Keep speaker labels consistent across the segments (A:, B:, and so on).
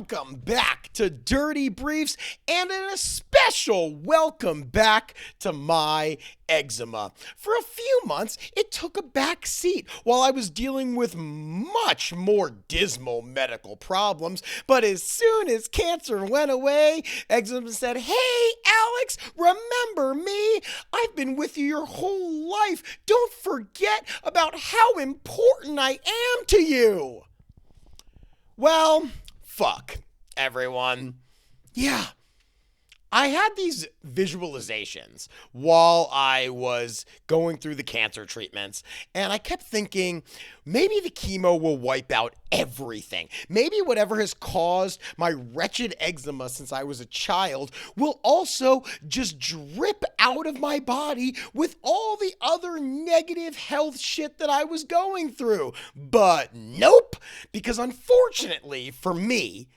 A: Welcome back to Dirty Briefs, and a special welcome back to my eczema. For a few months, it took a back seat while I was dealing with much more dismal medical problems, but as soon as cancer went away, eczema said, "Hey, Alex, remember me? I've been with you your whole life. Don't forget about how important I am to you." Well, fuck, everyone. Yeah, I had these visualizations while I was going through the cancer treatments, and I kept thinking, maybe the chemo will wipe out everything. Maybe whatever has caused my wretched eczema since I was a child will also just drip out of my body with all the other negative health shit that I was going through. But nope, because unfortunately for me,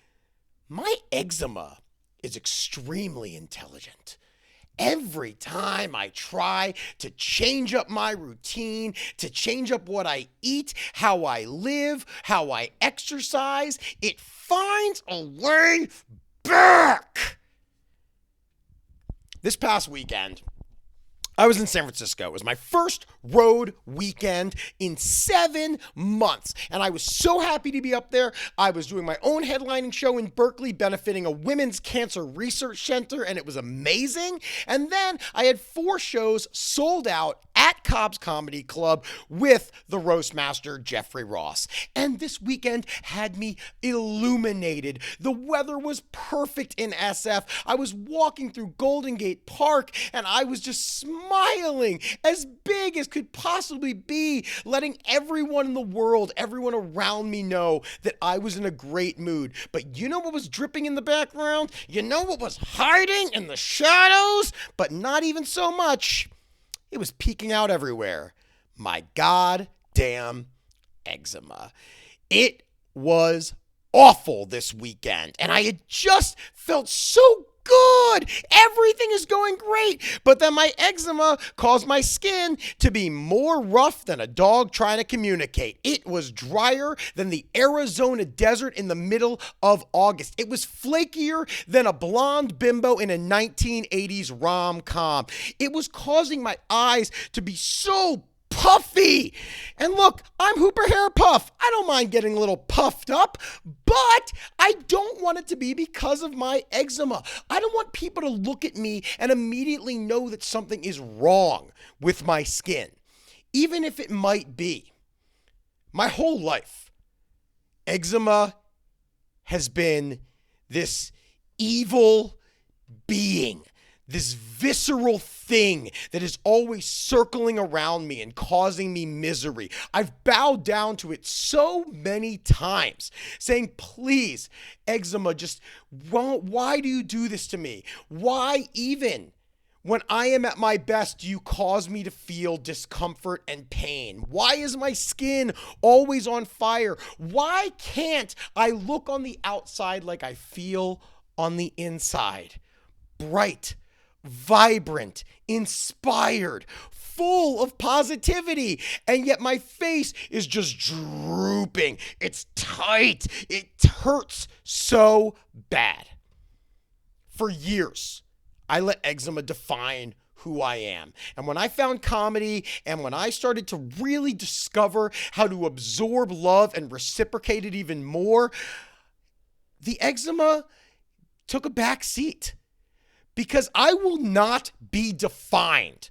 A: my eczema is extremely intelligent. Every time I try to change up my routine, to change up what I eat, how I live, how I exercise, it finds a way back. This past weekend, I was in San Francisco. It was my first road weekend in 7 months, and I was so happy to be up there. I was doing my own headlining show in Berkeley, benefiting a women's cancer research center, and it was amazing. And then I had 4 shows sold out at Cobb's Comedy Club with the roast master, Jeffrey Ross. And this weekend had me illuminated. The weather was perfect in SF. I was walking through Golden Gate Park, and I was just smiling as big as could possibly be, letting everyone in the world, everyone around me know that I was in a great mood. But you know what was dripping in the background? You know what was hiding in the shadows? But not even so much. It was peeking out everywhere. My goddamn eczema. It was awful this weekend, and I had just felt so good. Everything is going great. But then my eczema caused my skin to be more rough than a dog trying to communicate. It was drier than the Arizona desert in the middle of August. It was flakier than a blonde bimbo in a 1980s rom-com. It was causing my eyes to be so puffy. And look, I'm Hooper Hair Puff. I don't mind getting a little puffed up, but I don't want it to be because of my eczema. I don't want people to look at me and immediately know that something is wrong with my skin, even if it might be. My whole life, eczema has been this evil being, this visceral thing that is always circling around me and causing me misery. I've bowed down to it so many times, saying, please, eczema, just why do you do this to me? Why even when I am at my best do you cause me to feel discomfort and pain? Why is my skin always on fire? Why can't I look on the outside like I feel on the inside? Bright, vibrant, inspired, full of positivity, and yet my face is just drooping. It's tight. It hurts so bad. For years, I let eczema define who I am. And when I found comedy and when I started to really discover how to absorb love and reciprocate it even more, the eczema took a back seat. Because I will not be defined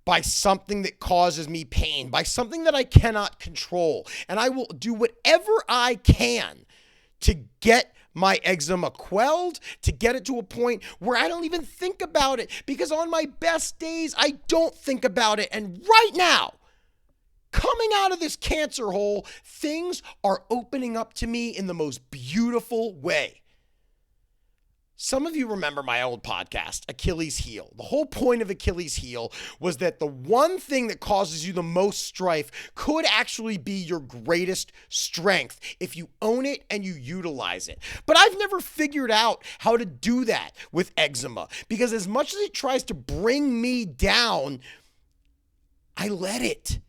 A: by something that causes me pain, by something that I cannot control. And I will do whatever I can to get my eczema quelled, to get it to a point where I don't even think about it. Because on my best days, I don't think about it. And right now, coming out of this cancer hole, things are opening up to me in the most beautiful way. Some of you remember my old podcast, Achilles Heel. The whole point of Achilles Heel was that the one thing that causes you the most strife could actually be your greatest strength if you own it and you utilize it. But I've never figured out how to do that with eczema, because as much as it tries to bring me down, I let it.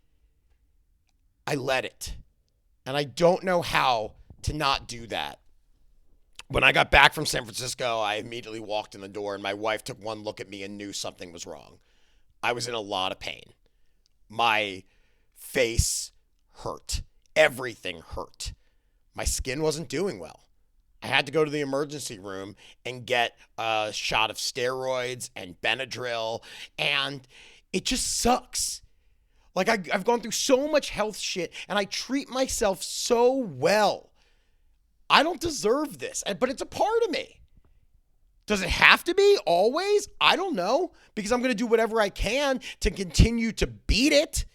A: And I don't know how to not do that. When I got back from San Francisco, I immediately walked in the door, and my wife took one look at me and knew something was wrong. I was in a lot of pain. My face hurt. Everything hurt. My skin wasn't doing well. I had to go to the emergency room and get a shot of steroids and Benadryl, and it just sucks. Like, I've gone through so much health shit, and I treat myself so well. I don't deserve this, but it's a part of me. Does it have to be always? I don't know, because I'm going to do whatever I can to continue to beat it.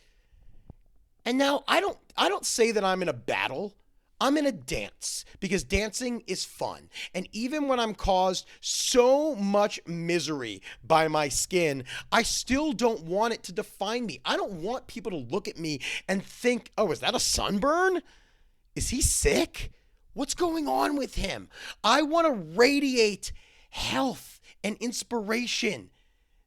A: And now I don't say that I'm in a battle. I'm in a dance, because dancing is fun. And even when I'm caused so much misery by my skin, I still don't want it to define me. I don't want people to look at me and think, oh, is that a sunburn? Is he sick? What's going on with him? I want to radiate health and inspiration,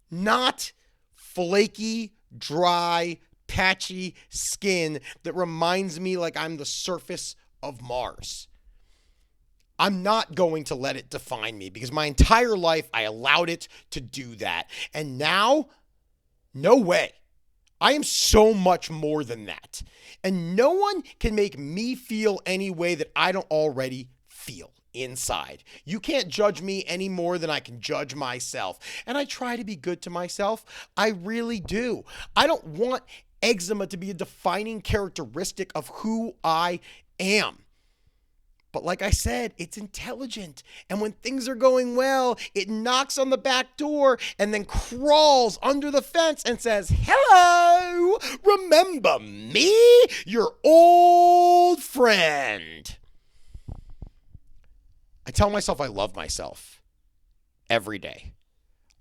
A: not flaky, dry, patchy skin that reminds me like I'm the surface of Mars. I'm not going to let it define me, because my entire life I allowed it to do that. And now, no way. I am so much more than that. And no one can make me feel any way that I don't already feel inside. You can't judge me any more than I can judge myself. And I try to be good to myself. I really do. I don't want eczema to be a defining characteristic of who I am. But like I said, it's intelligent. And when things are going well, it knocks on the back door and then crawls under the fence and says, hello, remember me, your old friend. I tell myself I love myself every day.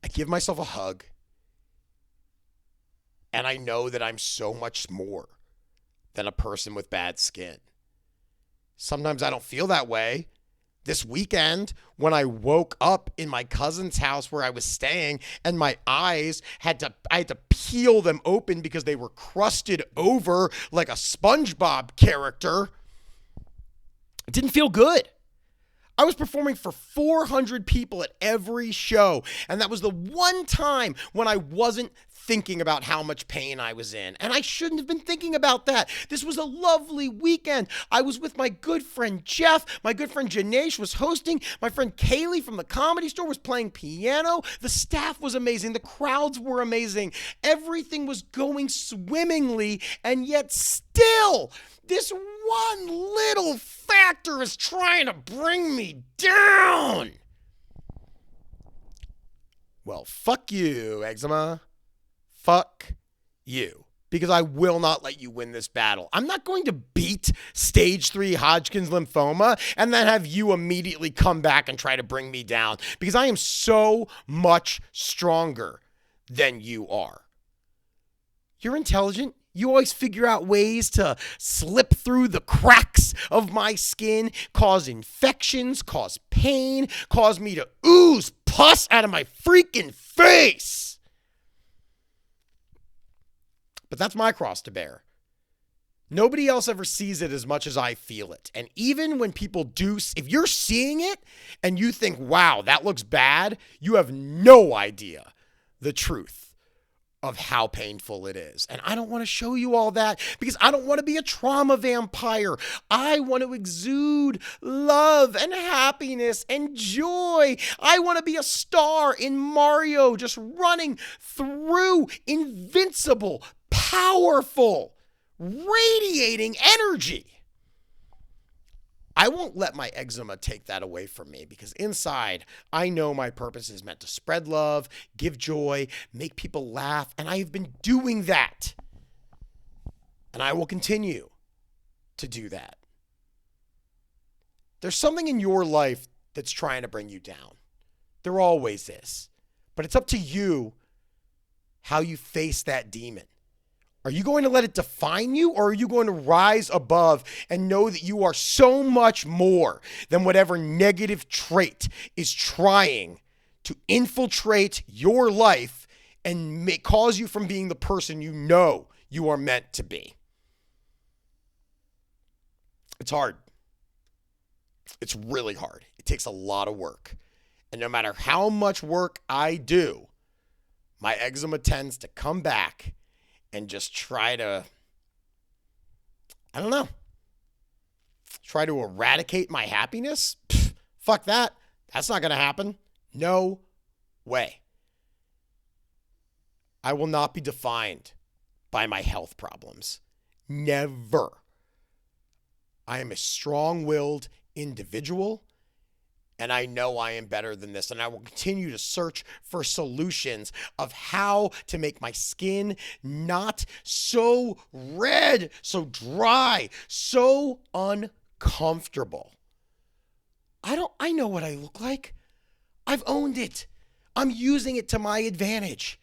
A: I give myself a hug. And I know that I'm so much more than a person with bad skin. Sometimes I don't feel that way. This weekend, when I woke up in my cousin's house where I was staying, and my eyes I had to peel them open because they were crusted over like a SpongeBob character, it didn't feel good. I was performing for 400 people at every show, and that was the one time when I wasn't thinking about how much pain I was in. And I shouldn't have been thinking about that. This was a lovely weekend. I was with my good friend Jeff. My good friend Janesh was hosting. My friend Kaylee from the Comedy Store was playing piano. The staff was amazing. The crowds were amazing. Everything was going swimmingly, and yet still, this one little factor is trying to bring me down. Well, fuck you, eczema. Fuck you. Because I will not let you win this battle. I'm not going to beat stage 3 Hodgkin's lymphoma and then have you immediately come back and try to bring me down, because I am so much stronger than you are. You're intelligent. You always figure out ways to slip through the cracks of my skin, cause infections, cause pain, cause me to ooze pus out of my freaking face. But that's my cross to bear. Nobody else ever sees it as much as I feel it. And even when people do, if you're seeing it and you think, wow, that looks bad, you have no idea the truth of how painful it is. And I don't want to show you all that, because I don't want to be a trauma vampire. I want to exude love and happiness and joy. I want to be a star in Mario, just running through invincible, powerful, radiating energy. I won't let my eczema take that away from me, because inside, I know my purpose is meant to spread love, give joy, make people laugh, and I have been doing that. And I will continue to do that. There's something in your life that's trying to bring you down. There always is. But it's up to you how you face that demon. Are you going to let it define you, or are you going to rise above and know that you are so much more than whatever negative trait is trying to infiltrate your life and cause you from being the person you know you are meant to be? It's hard. It's really hard. It takes a lot of work. And no matter how much work I do, my eczema tends to come back and just try to, I don't know, try to eradicate my happiness. Pfft, fuck that. That's not going to happen. No way. I will not be defined by my health problems. Never. I am a strong-willed individual, and I know I am better than this, and I will continue to search for solutions of how to make my skin not so red, so dry, so uncomfortable. I know what I look like. I've owned it. I'm using it to my advantage.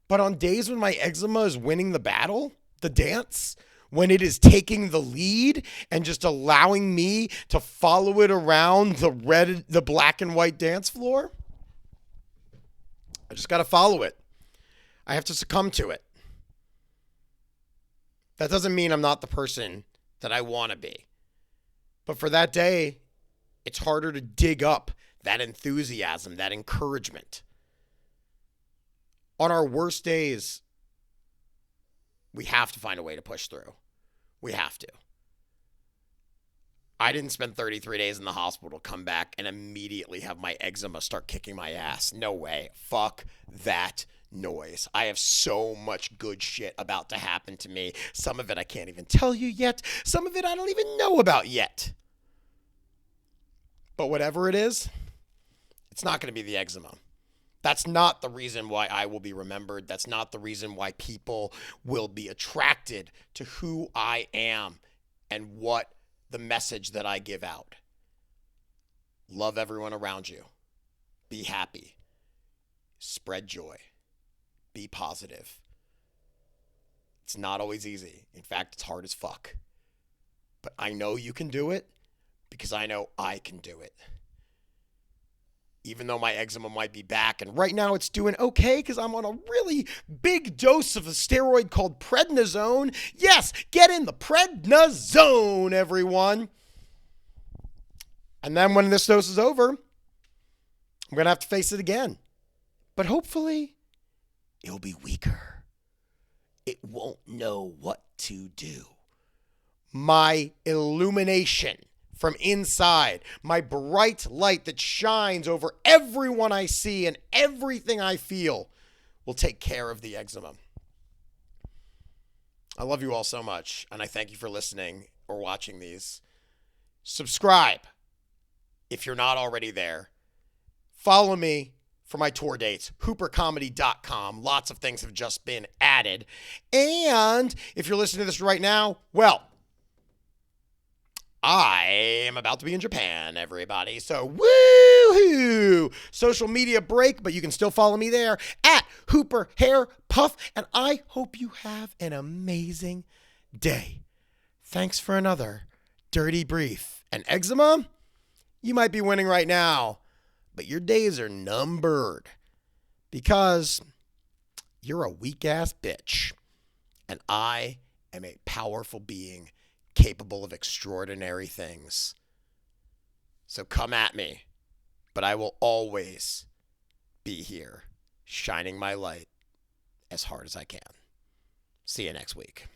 A: But on days when my eczema is winning the battle, the dance, when it is taking the lead and just allowing me to follow it around the black and white dance floor, I just got to follow it. I have to succumb to it. That doesn't mean I'm not the person that I want to be. But for that day, it's harder to dig up that enthusiasm, that encouragement. On our worst days, we have to find a way to push through. We have to. I didn't spend 33 days in the hospital, come back, and immediately have my eczema start kicking my ass. No way. Fuck that noise. I have so much good shit about to happen to me. Some of it I can't even tell you yet. Some of it I don't even know about yet. But whatever it is, it's not going to be the eczema. That's not the reason why I will be remembered. That's not the reason why people will be attracted to who I am and what the message that I give out. Love everyone around you. Be happy. Spread joy. Be positive. It's not always easy. In fact, it's hard as fuck. But I know you can do it because I know I can do it. Even though my eczema might be back, and right now it's doing okay because I'm on a really big dose of a steroid called prednisone. Yes, get in the prednisone, everyone. And then when this dose is over, I'm going to have to face it again. But hopefully, it'll be weaker. It won't know what to do. My illumination from inside, my bright light that shines over everyone I see and everything I feel, will take care of the eczema. I love you all so much, and I thank you for listening or watching these. Subscribe if you're not already there. Follow me for my tour dates, hoopercomedy.com. Lots of things have just been added. And if you're listening to this right now, well, I am about to be in Japan, everybody. So, woohoo! Social media break, but you can still follow me there at Hooper Hair Puff. And I hope you have an amazing day. Thanks for another Dirty Brief. And eczema, you might be winning right now, but your days are numbered because you're a weak-ass bitch. And I am a powerful being capable of extraordinary things. So come at me, but I will always be here, shining my light as hard as I can. See you next week.